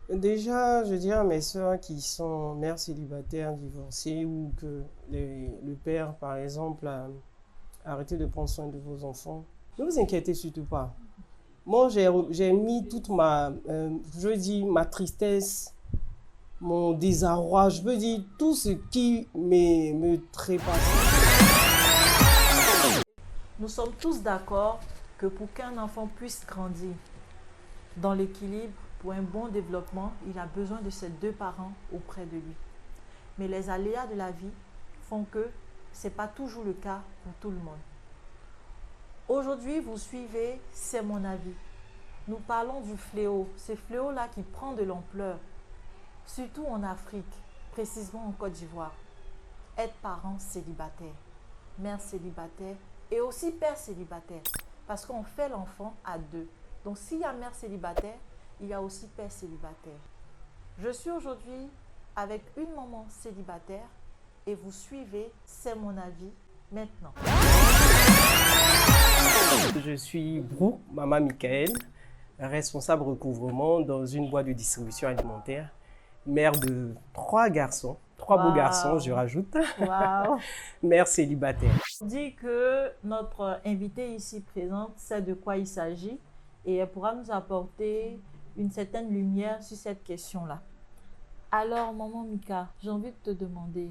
Déjà, je dirais à mes sœurs qui sont mères célibataires, divorcées, ou que le père, par exemple, a arrêté de prendre soin de vos enfants, ne vous inquiétez surtout pas. Moi, j'ai mis toute je veux dire, ma tristesse, mon désarroi, je veux dire, tout ce qui me trépasse. Nous sommes tous d'accord que pour qu'un enfant puisse grandir dans l'équilibre, pour un bon développement, il a besoin de ses deux parents auprès de lui. Mais les aléas de la vie font que ce n'est pas toujours le cas pour tout le monde. Aujourd'hui, vous suivez, c'est mon avis. Nous parlons du fléau, ce fléau-là qui prend de l'ampleur, surtout en Afrique, précisément en Côte d'Ivoire. Être parent célibataire, mère célibataire et aussi père célibataire. Parce qu'on fait l'enfant à deux. Donc s'il y a mère célibataire, il y a aussi père célibataire. Je suis aujourd'hui avec une maman célibataire et vous suivez, c'est mon avis, maintenant. Je suis Brou, maman Michael, responsable recouvrement dans une boîte de distribution alimentaire, mère de trois garçons, trois beaux garçons, je rajoute, mère célibataire. On dit que notre invitée ici présente sait de quoi il s'agit et elle pourra nous apporter une certaine lumière sur cette question-là. Alors, maman Mika, j'ai envie de te demander,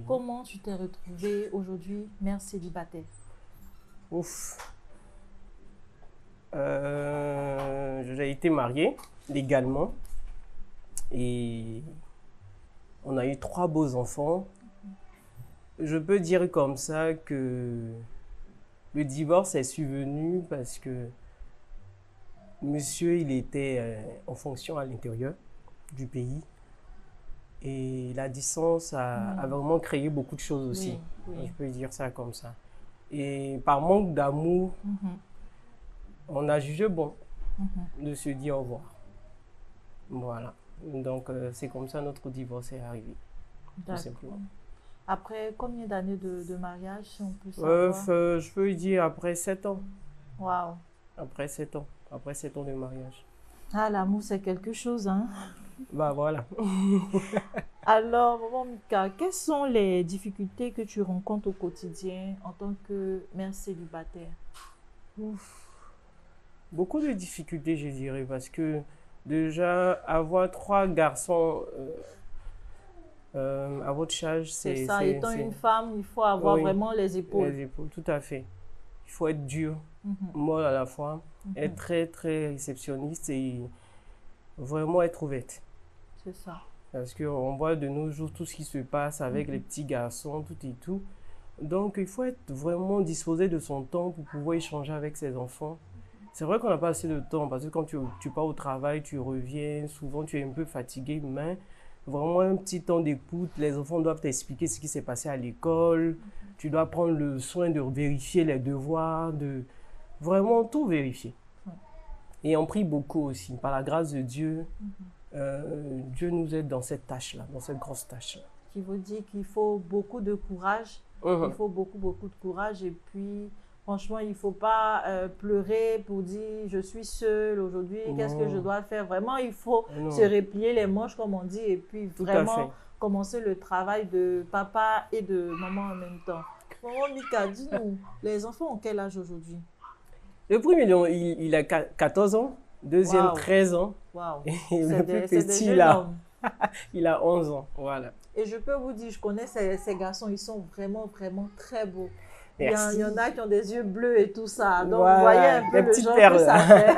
comment tu t'es retrouvée aujourd'hui mère célibataire? Ouf. J'ai été marié légalement et on a eu trois beaux enfants. Je peux dire comme ça que le divorce est survenu parce que monsieur, il était en fonction à l'intérieur du pays et la distance a vraiment créé beaucoup de choses aussi. Je peux dire ça comme ça. Et par manque d'amour, on a jugé bon de se dire au revoir. Voilà. Donc, c'est comme ça notre divorce est arrivé. Tout simplement. Après combien d'années de mariage, si on peut savoir? Je peux dire après 7 ans. Waouh. Après 7 ans. Après 7 ans de mariage. Ah, l'amour, c'est quelque chose, hein? Bah voilà. Alors, maman Mika, quelles sont les difficultés que tu rencontres au quotidien en tant que mère célibataire? Ouf. Beaucoup de difficultés, je dirais, parce que déjà, avoir trois garçons à votre charge, c'est ça. Étant une femme, il faut avoir vraiment les épaules. Les épaules, tout à fait. Il faut être dur, molle à la fois, être très, très réceptionniste et vraiment être ouverte. C'est ça. Parce qu'on voit de nos jours tout ce qui se passe avec les petits garçons, tout et tout. Donc, il faut être vraiment disposé de son temps pour pouvoir échanger avec ses enfants. C'est vrai qu'on n'a pas assez de temps parce que quand tu pars au travail, tu reviens, souvent tu es un peu fatigué, mais vraiment un petit temps d'écoute. Les enfants doivent t'expliquer ce qui s'est passé à l'école. Tu dois prendre le soin de vérifier les devoirs, de vraiment tout vérifier. Et on prie beaucoup aussi. Par la grâce de Dieu, Dieu nous aide dans cette tâche-là, dans cette grosse tâche-là. Qui vous dit qu'il faut beaucoup de courage. Il faut beaucoup de courage. Et puis, franchement, il ne faut pas pleurer pour dire « je suis seule aujourd'hui, qu'est-ce que je dois faire ?» Vraiment, il faut se replier les manches, comme on dit, et puis vraiment commencer le travail de papa et de maman en même temps. Maman Mika, dis-nous, les enfants ont quel âge aujourd'hui? Le premier, il a 14 ans, deuxième 13 ans, et le plus petit, là, il a 11 ans. Voilà. Et je peux vous dire, je connais ces garçons, ils sont vraiment très beaux. Merci. Il y en a qui ont des yeux bleus et tout ça. Donc, voilà, vous voyez un peu le genre que ça fait.